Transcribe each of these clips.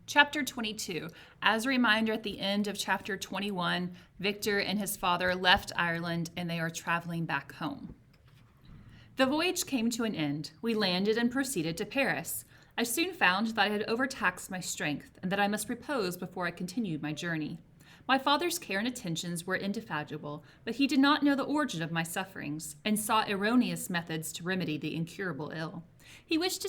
Chapter 22. As a reminder, at the end of chapter 21, Victor and his father left Ireland and they are traveling back home. The voyage came to an end. We landed and proceeded to Paris. I soon found that I had overtaxed my strength and that I must repose before I continued my journey. My father's care and attentions were indefatigable, but he did not know the origin of my sufferings and sought erroneous methods to remedy the incurable ill. He wished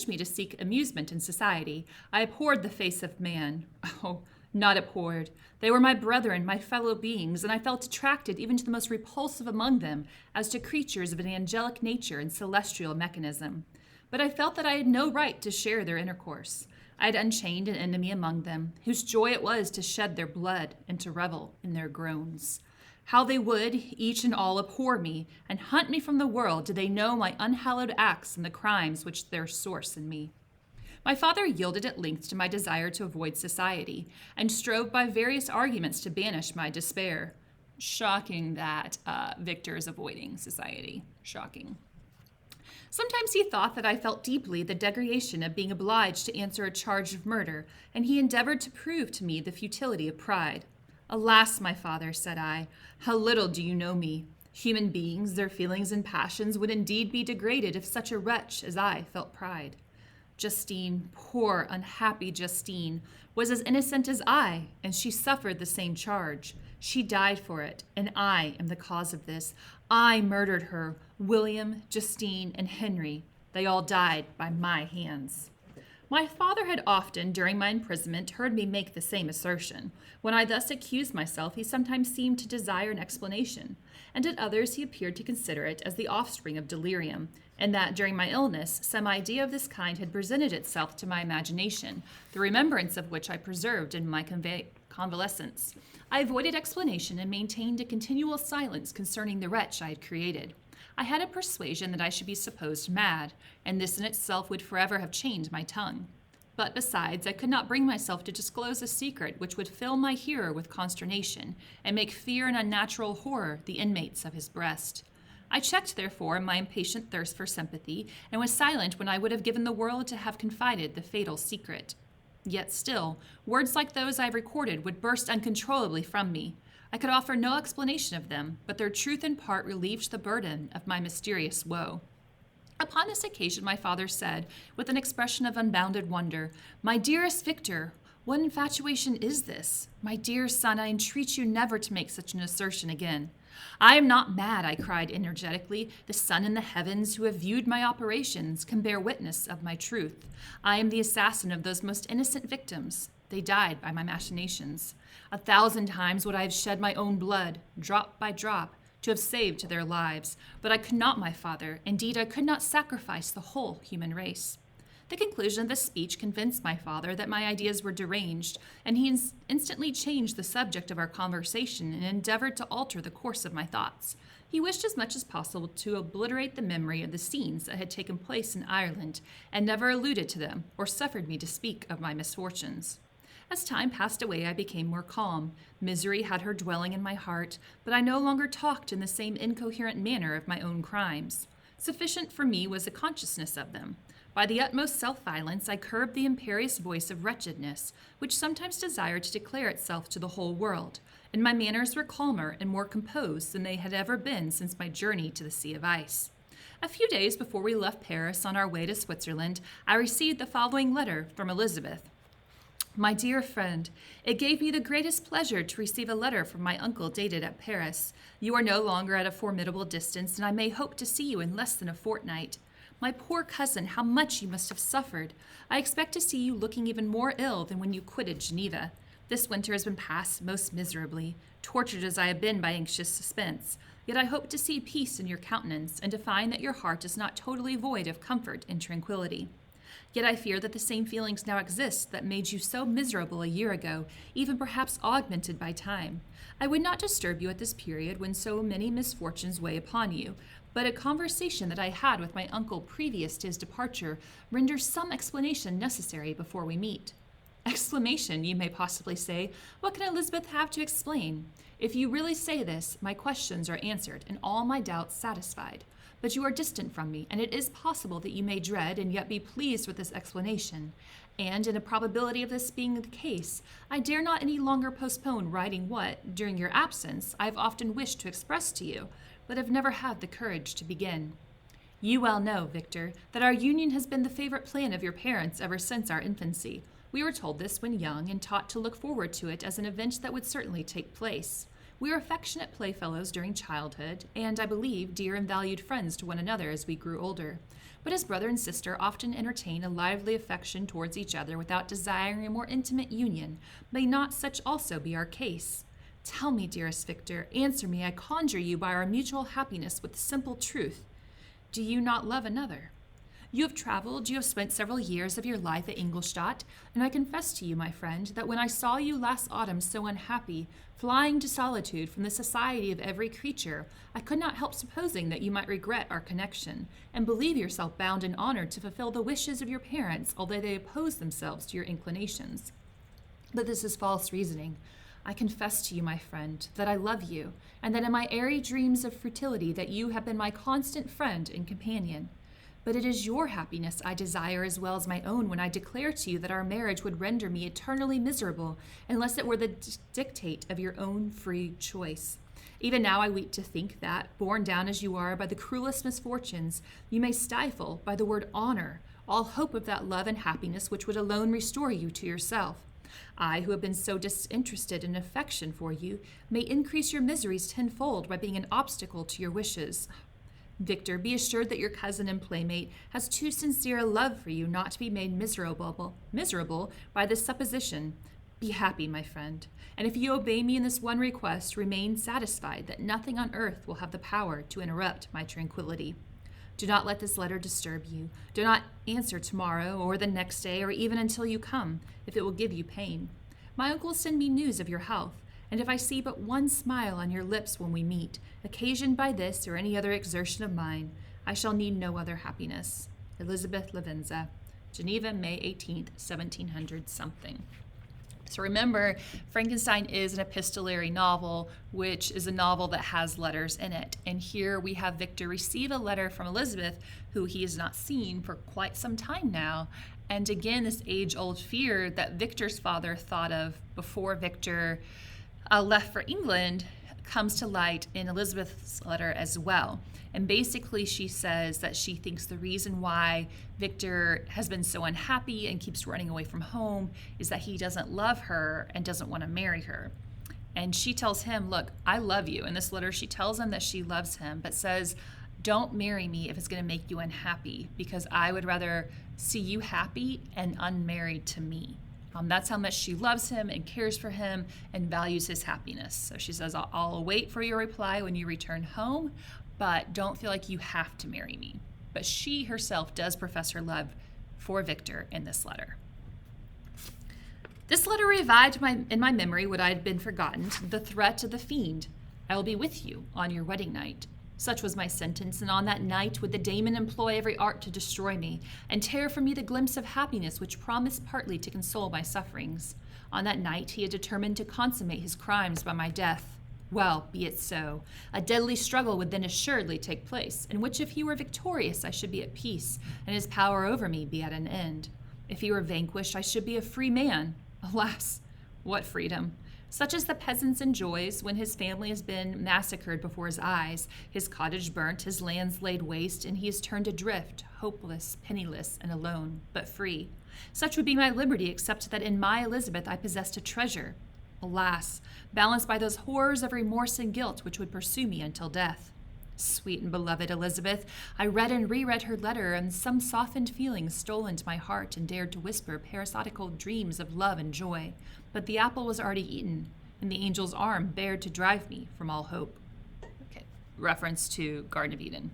me to seek amusement in society. I abhorred the face of man. Oh, not abhorred. They were my brethren, my fellow beings, and I felt attracted even to the most repulsive among them as to creatures of an angelic nature and celestial mechanism. But I felt that I had no right to share their intercourse. I had unchained an enemy among them, whose joy it was to shed their blood and to revel in their groans. How they would, each and all, abhor me and hunt me from the world did they know my unhallowed acts and the crimes which their source in me. My father yielded at length to my desire to avoid society, and strove by various arguments to banish my despair. Shocking that Victor is avoiding society. Shocking. Sometimes he thought that I felt deeply the degradation of being obliged to answer a charge of murder, and he endeavored to prove to me the futility of pride. Alas, my father, said I, how little do you know me. Human beings, their feelings and passions would indeed be degraded if such a wretch as I felt pride. Justine, poor, unhappy Justine, was as innocent as I, and she suffered the same charge. She died for it, and I am the cause of this. I murdered her, William, Justine, and Henry. They all died by my hands. My father had often, during my imprisonment, heard me make the same assertion. When I thus accused myself, he sometimes seemed to desire an explanation, and at others he appeared to consider it as the offspring of delirium, and that during my illness some idea of this kind had presented itself to my imagination, the remembrance of which I preserved in my convalescence. I avoided explanation and maintained a continual silence concerning the wretch I had created. I had a persuasion that I should be supposed mad, and this in itself would forever have chained my tongue. But besides, I could not bring myself to disclose a secret which would fill my hearer with consternation, and make fear and unnatural horror the inmates of his breast. I checked, therefore, my impatient thirst for sympathy, and was silent when I would have given the world to have confided the fatal secret. Yet still, words like those I have recorded would burst uncontrollably from me. I could offer no explanation of them, but their truth in part relieved the burden of my mysterious woe. Upon this occasion my father said, with an expression of unbounded wonder, "My dearest Victor, what infatuation is this? My dear son, I entreat you never to make such an assertion again." "I am not mad," I cried energetically. "The sun in the heavens, who have viewed my operations, can bear witness of my truth. I am the assassin of those most innocent victims. They died by my machinations. 1,000 times would I have shed my own blood, drop by drop, to have saved their lives. But I could not, my father. Indeed, I could not sacrifice the whole human race." The conclusion of this speech convinced my father that my ideas were deranged, and he instantly changed the subject of our conversation and endeavored to alter the course of my thoughts. He wished as much as possible to obliterate the memory of the scenes that had taken place in Ireland, and never alluded to them or suffered me to speak of my misfortunes. As time passed away, I became more calm. Misery had her dwelling in my heart, but I no longer talked in the same incoherent manner of my own crimes. Sufficient for me was the consciousness of them. By the utmost self-violence, I curbed the imperious voice of wretchedness, which sometimes desired to declare itself to the whole world, and my manners were calmer and more composed than they had ever been since my journey to the Sea of Ice. A few days before we left Paris on our way to Switzerland, I received the following letter from Elizabeth. "My dear friend, it gave me the greatest pleasure to receive a letter from my uncle dated at Paris. You are no longer at a formidable distance, and I may hope to see you in less than a fortnight. My poor cousin, how much you must have suffered. I expect to see you looking even more ill than when you quitted Geneva. This winter has been passed most miserably, tortured as I have been by anxious suspense. Yet I hope to see peace in your countenance, and to find that your heart is not totally void of comfort and tranquility. Yet I fear that the same feelings now exist that made you so miserable a year ago, even perhaps augmented by time. I would not disturb you at this period when so many misfortunes weigh upon you, but a conversation that I had with my uncle previous to his departure renders some explanation necessary before we meet." Exclamation, you may possibly say. What can Elizabeth have to explain? If you really say this, my questions are answered and all my doubts satisfied. But you are distant from me, and it is possible that you may dread and yet be pleased with this explanation. And in a probability of this being the case, I dare not any longer postpone writing what, during your absence, I have often wished to express to you, but have never had the courage to begin. You well know, Victor, that our union has been the favorite plan of your parents ever since our infancy. We were told this when young and taught to look forward to it as an event that would certainly take place. We were affectionate playfellows during childhood, and, I believe, dear and valued friends to one another as we grew older. But as brother and sister often entertain a lively affection towards each other without desiring a more intimate union, may not such also be our case? Tell me, dearest Victor, answer me, I conjure you, by our mutual happiness with simple truth. Do you not love another? You have traveled, you have spent several years of your life at Ingolstadt, and I confess to you, my friend, that when I saw you last autumn so unhappy, flying to solitude from the society of every creature, I could not help supposing that you might regret our connection, and believe yourself bound and honored to fulfill the wishes of your parents, although they oppose themselves to your inclinations. But this is false reasoning. I confess to you, my friend, that I love you, and that in my airy dreams of futility that you have been my constant friend and companion. But it is your happiness I desire as well as my own when I declare to you that our marriage would render me eternally miserable unless it were the dictate of your own free choice. Even now I weep to think that, borne down as you are by the cruelest misfortunes, you may stifle, by the word honor, all hope of that love and happiness which would alone restore you to yourself. I, who have been so disinterested in affection for you, may increase your miseries tenfold by being an obstacle to your wishes. Victor, be assured that your cousin and playmate has too sincere a love for you not to be made miserable by this supposition. Be happy, my friend, and if you obey me in this one request, remain satisfied that nothing on earth will have the power to interrupt my tranquility. Do not let this letter disturb you. Do not answer tomorrow or the next day or even until you come, if it will give you pain. My uncle send me news of your health, and if I see but one smile on your lips when we meet, occasioned by this or any other exertion of mine, I shall need no other happiness. Elizabeth Lavenza, Geneva, May 18th, 1700 something. So remember, Frankenstein is an epistolary novel, which is a novel that has letters in it. And here we have Victor receive a letter from Elizabeth, who he has not seen for quite some time now. And again, this age-old fear that Victor's father thought of before Victor left for England comes to light in Elizabeth's letter as well. And basically she says that she thinks the reason why Victor has been so unhappy and keeps running away from home is that he doesn't love her and doesn't want to marry her. And she tells him, look, I love you. In this letter, she tells him that she loves him, but says, don't marry me if it's going to make you unhappy, because I would rather see you happy and unmarried to me. That's how much she loves him and cares for him and values his happiness. So she says, I'll await for your reply when you return home, but don't feel like you have to marry me. But she herself does profess her love for Victor in this letter. This letter revived in my memory what I had been forgotten, the threat of the fiend. I will be with you on your wedding night. Such was my sentence, and on that night would the daemon employ every art to destroy me, and tear from me the glimpse of happiness which promised partly to console my sufferings. On that night he had determined to consummate his crimes by my death. Well, be it so. A deadly struggle would then assuredly take place, in which if he were victorious I should be at peace, and his power over me be at an end. If he were vanquished I should be a free man. Alas, what freedom! Such as the peasants enjoys when his family has been massacred before his eyes, his cottage burnt, his lands laid waste, and he is turned adrift, hopeless, penniless, and alone, but free. Such would be my liberty, except that in my Elizabeth I possessed a treasure. Alas, balanced by those horrors of remorse and guilt which would pursue me until death. Sweet and beloved Elizabeth, I read and reread her letter, and some softened feelings stole into my heart and dared to whisper parasitical dreams of love and joy. But the apple was already eaten, and the angel's arm bared to drive me from all hope. Okay, reference to Garden of Eden.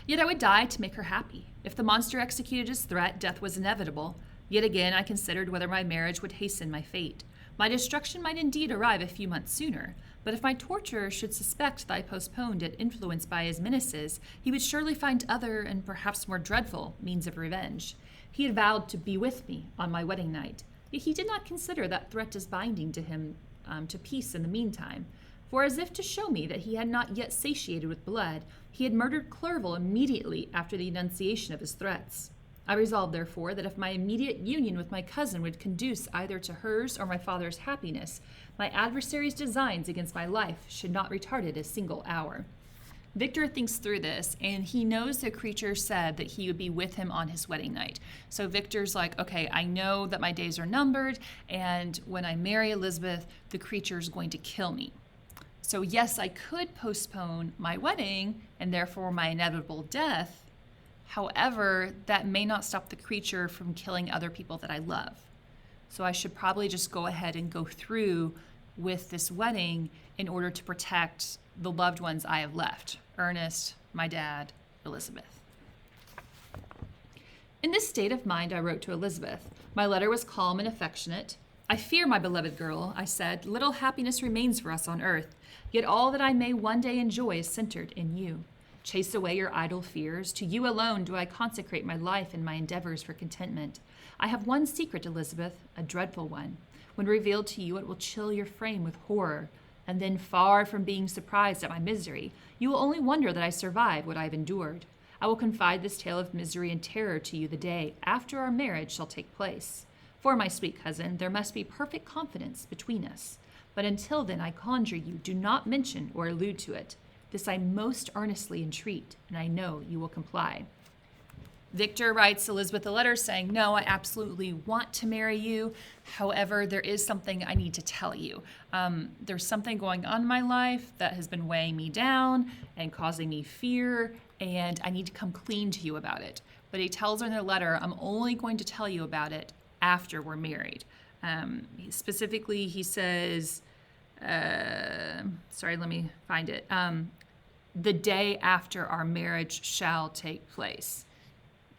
Yet I would die to make her happy. If the monster executed his threat, death was inevitable. Yet again I considered whether my marriage would hasten my fate. My destruction might indeed arrive a few months sooner, but if my torturer should suspect that I postponed it influenced by his menaces, he would surely find other and perhaps more dreadful means of revenge. He had vowed to be with me on my wedding night, yet he did not consider that threat as binding to him to peace in the meantime, For as if to show me that he had not yet satiated with blood, he had murdered Clerval immediately after the enunciation of his threats. I resolved, therefore, that if my immediate union with my cousin would conduce either to hers or my father's happiness, my adversary's designs against my life should not retard it a single hour. Victor thinks through this, and he knows the creature said that he would be with him on his wedding night. So Victor's like, okay, I know that my days are numbered, and when I marry Elizabeth, the creature's going to kill me. So yes, I could postpone my wedding and therefore my inevitable death. However, that may not stop the creature from killing other people that I love. So I should probably just go ahead and go through with this wedding in order to protect the loved ones I have left. Ernest, my dad, Elizabeth. In this state of mind, I wrote to Elizabeth. My letter was calm and affectionate. I fear, my beloved girl, I said, little happiness remains for us on earth, yet all that I may one day enjoy is centered in you. Chase away your idle fears. To you alone do I consecrate my life and my endeavors for contentment. I have one secret, Elizabeth, a dreadful one. When revealed to you, it will chill your frame with horror. And then, far from being surprised at my misery, you will only wonder that I survive what I have endured. I will confide this tale of misery and terror to you the day after our marriage shall take place. For, my sweet cousin, there must be perfect confidence between us. But until then, I conjure you, do not mention or allude to it. This I most earnestly entreat, and I know you will comply. Victor writes Elizabeth a letter saying, no, I absolutely want to marry you. However, there is something I need to tell you. There's something going on in my life that has been weighing me down and causing me fear, and I need to come clean to you about it. But he tells her in the letter, I'm only going to tell you about it after we're married. Specifically, he says, sorry, let me find it. The day after our marriage shall take place.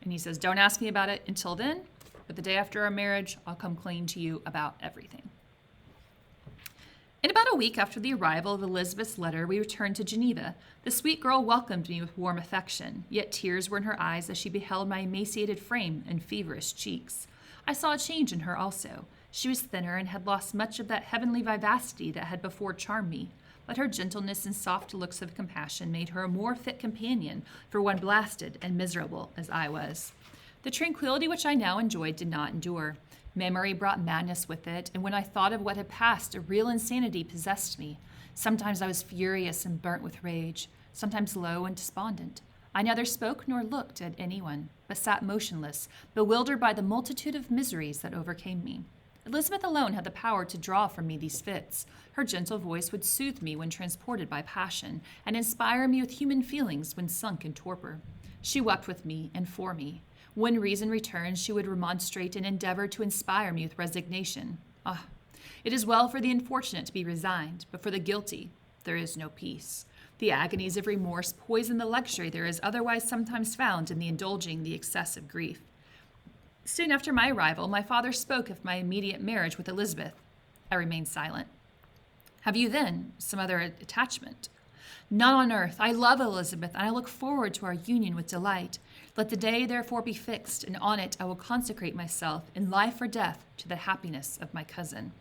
And he says, don't ask me about it until then, but the day after our marriage, I'll come clean to you about everything. In about a week after the arrival of Elizabeth's letter, we returned to Geneva. The sweet girl welcomed me with warm affection, yet tears were in her eyes as she beheld my emaciated frame and feverish cheeks. I saw a change in her also. She was thinner and had lost much of that heavenly vivacity that had before charmed me. But her gentleness and soft looks of compassion made her a more fit companion for one blasted and miserable as I was. The tranquility which I now enjoyed did not endure. Memory brought madness with it, and when I thought of what had passed, a real insanity possessed me. Sometimes I was furious and burnt with rage, sometimes low and despondent. I neither spoke nor looked at anyone, but sat motionless, bewildered by the multitude of miseries that overcame me. Elizabeth alone had the power to draw from me these fits. Her gentle voice would soothe me when transported by passion, and inspire me with human feelings when sunk in torpor. She wept with me and for me. When reason returned, she would remonstrate and endeavor to inspire me with resignation. Ah, it is well for the unfortunate to be resigned, but for the guilty there is no peace. The agonies of remorse poison the luxury there is otherwise sometimes found in the indulging the excess of grief. Soon after my arrival, my father spoke of my immediate marriage with Elizabeth. I remained silent. Have you, then, some other attachment? None on earth. I love Elizabeth, and I look forward to our union with delight. Let the day, therefore, be fixed, and on it I will consecrate myself, in life or death, to the happiness of my cousin.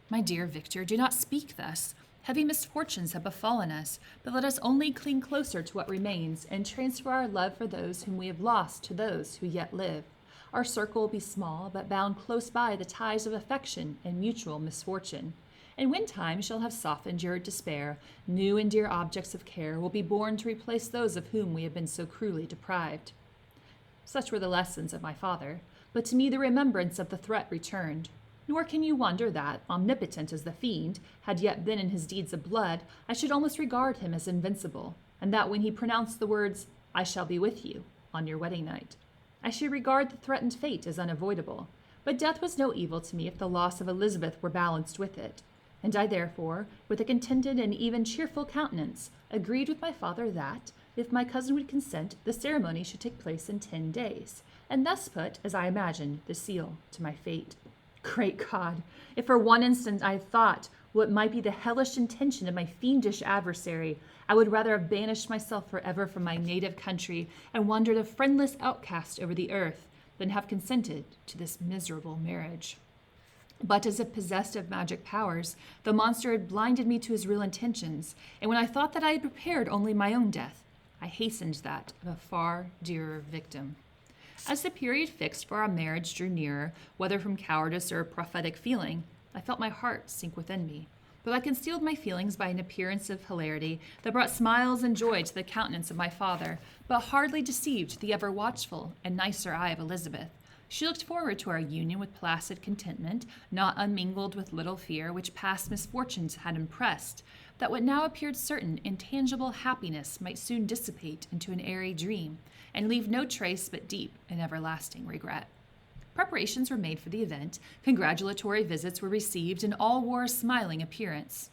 My dear Victor, do not speak thus. Heavy misfortunes have befallen us, but let us only cling closer to what remains, and transfer our love for those whom we have lost to those who yet live. Our circle will be small, but bound close by the ties of affection and mutual misfortune. And when time shall have softened your despair, new and dear objects of care will be born to replace those of whom we have been so cruelly deprived. Such were the lessons of my father, but to me the remembrance of the threat returned. Nor can you wonder that, omnipotent as the fiend had yet been in his deeds of blood, I should almost regard him as invincible, and that when he pronounced the words, I shall be with you, on your wedding night, I should regard the threatened fate as unavoidable. But death was no evil to me if the loss of Elizabeth were balanced with it. And I therefore, with a contented and even cheerful countenance, agreed with my father that, if my cousin would consent, the ceremony should take place in 10 days, and thus put, as I imagined, the seal to my fate. Great God! If for one instant I thought what might be the hellish intention of my fiendish adversary, I would rather have banished myself forever from my native country and wandered a friendless outcast over the earth than have consented to this miserable marriage. But as if possessed of magic powers, the monster had blinded me to his real intentions, and when I thought that I had prepared only my own death, I hastened that of a far dearer victim. As the period fixed for our marriage drew nearer, whether from cowardice or prophetic feeling, I felt my heart sink within me. But I concealed my feelings by an appearance of hilarity that brought smiles and joy to the countenance of my father, but hardly deceived the ever watchful and nicer eye of Elizabeth. She looked forward to our union with placid contentment, not unmingled with little fear which past misfortunes had impressed, that what now appeared certain, intangible happiness might soon dissipate into an airy dream, and leave no trace but deep and everlasting regret. Preparations were made for the event, congratulatory visits were received, and all wore a smiling appearance.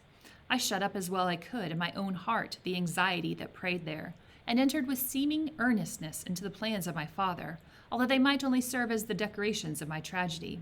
I shut up as well I could in my own heart the anxiety that preyed there, and entered with seeming earnestness into the plans of my father, although they might only serve as the decorations of my tragedy.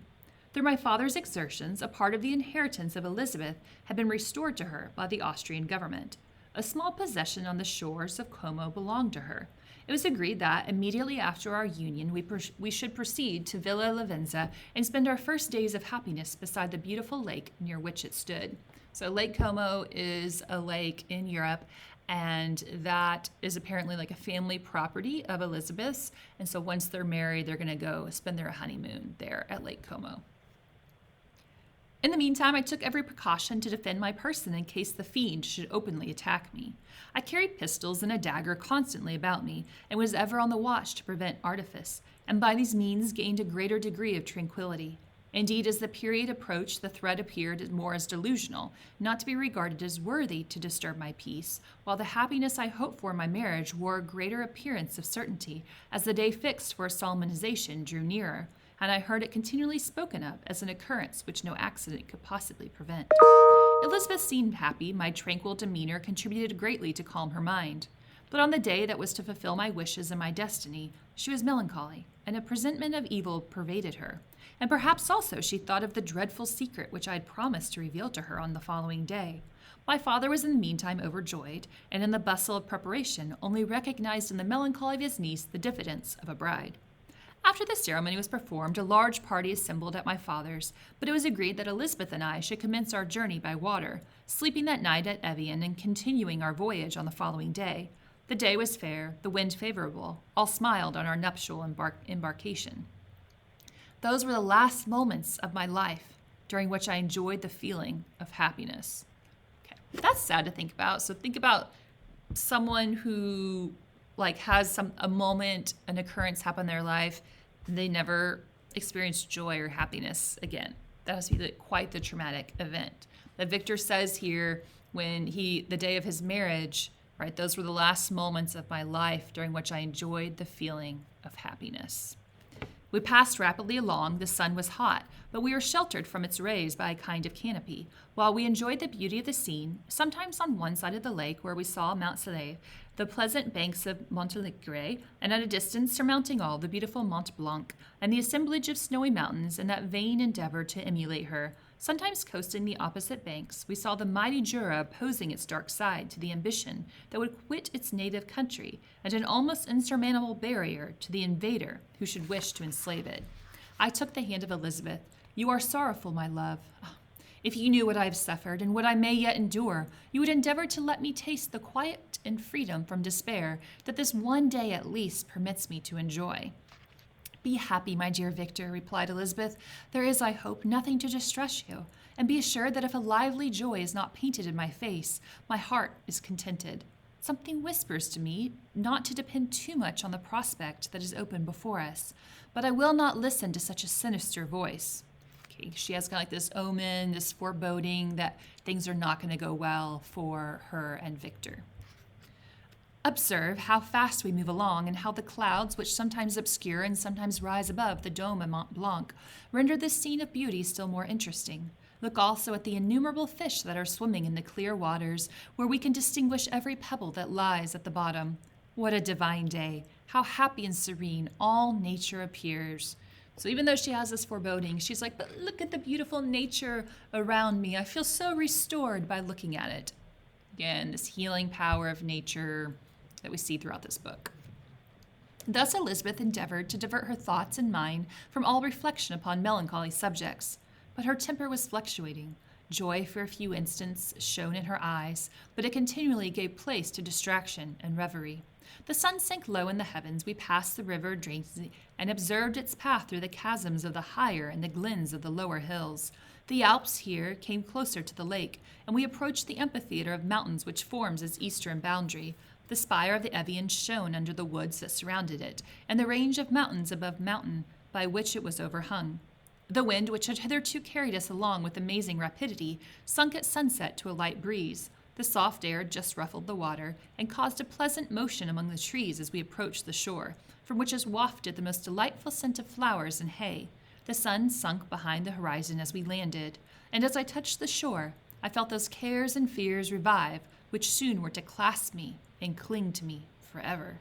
Through my father's exertions, a part of the inheritance of Elizabeth had been restored to her by the Austrian government. A small possession on the shores of Como belonged to her. It was agreed that, immediately after our union, we should proceed to Villa Lavenza and spend our first days of happiness beside the beautiful lake near which it stood. So Lake Como is a lake in Europe, and that is apparently like a family property of Elizabeth's. And so once they're married, they're going to go spend their honeymoon there at Lake Como. In the meantime, I took every precaution to defend my person in case the fiend should openly attack me. I carried pistols and a dagger constantly about me, and was ever on the watch to prevent artifice, and by these means gained a greater degree of tranquillity. Indeed, as the period approached, the threat appeared more as delusional, not to be regarded as worthy to disturb my peace, while the happiness I hoped for in my marriage wore a greater appearance of certainty, as the day fixed for solemnization drew nearer, and I heard it continually spoken of as an occurrence which no accident could possibly prevent. Elizabeth seemed happy. My tranquil demeanor contributed greatly to calm her mind. But on the day that was to fulfill my wishes and my destiny, she was melancholy, and a presentiment of evil pervaded her. And perhaps also she thought of the dreadful secret which I had promised to reveal to her on the following day. My father was in the meantime overjoyed, and in the bustle of preparation only recognized in the melancholy of his niece the diffidence of a bride. After the ceremony was performed, a large party assembled at my father's, but it was agreed that Elizabeth and I should commence our journey by water, sleeping that night at Evian and continuing our voyage on the following day. The day was fair, the wind favorable. All smiled on our nuptial embarkation. Those were the last moments of my life during which I enjoyed the feeling of happiness. Okay, that's sad to think about. So think about someone who has a moment, an occurrence happen in their life, and they never experience joy or happiness again. That has to be quite the traumatic event. That Victor says here, when the day of his marriage, right, those were the last moments of my life during which I enjoyed the feeling of happiness. We passed rapidly along. The sun was hot, but we were sheltered from its rays by a kind of canopy, while we enjoyed the beauty of the scene, sometimes on one side of the lake where we saw Mount Saleve, the pleasant banks of Montalegre, and at a distance, surmounting all, the beautiful Mont Blanc, and the assemblage of snowy mountains in that vain endeavor to emulate her. Sometimes coasting the opposite banks, we saw the mighty Jura opposing its dark side to the ambition that would quit its native country, and an almost insurmountable barrier to the invader who should wish to enslave it. I took the hand of Elizabeth. "You are sorrowful, my love. If you knew what I have suffered, and what I may yet endure, you would endeavor to let me taste the quiet and freedom from despair that this one day at least permits me to enjoy." "Be happy, my dear Victor," replied Elizabeth. "There is, I hope, nothing to distress you, and be assured that if a lively joy is not painted in my face, my heart is contented. Something whispers to me not to depend too much on the prospect that is open before us, but I will not listen to such a sinister voice." Okay, she has kind of like this omen, this foreboding that things are not going to go well for her and Victor. "Observe how fast we move along, and how the clouds, which sometimes obscure and sometimes rise above the dome of Mont Blanc, render this scene of beauty still more interesting. Look also at the innumerable fish that are swimming in the clear waters, where we can distinguish every pebble that lies at the bottom. What a divine day! How happy and serene all nature appears." So even though she has this foreboding, she's like, "But look at the beautiful nature around me. I feel so restored by looking at it." Again, this healing power of nature that we see throughout this book. Thus Elizabeth endeavored to divert her thoughts and mind from all reflection upon melancholy subjects. but her temper was fluctuating. Joy for a few instants shone in her eyes, but it continually gave place to distraction and reverie. The sun sank low in the heavens. We passed the river Draisey and observed its path through the chasms of the higher and the glens of the lower hills. The Alps here came closer to the lake, and we approached the amphitheater of mountains which forms its eastern boundary. The spire of the Evian shone under the woods that surrounded it, and the range of mountains above mountain by which it was overhung. The wind, which had hitherto carried us along with amazing rapidity, sunk at sunset to a light breeze. The soft air just ruffled the water and caused a pleasant motion among the trees as we approached the shore, from which was wafted the most delightful scent of flowers and hay. The sun sunk behind the horizon as we landed, and as I touched the shore, I felt those cares and fears revive which soon were to clasp me and cling to me forever.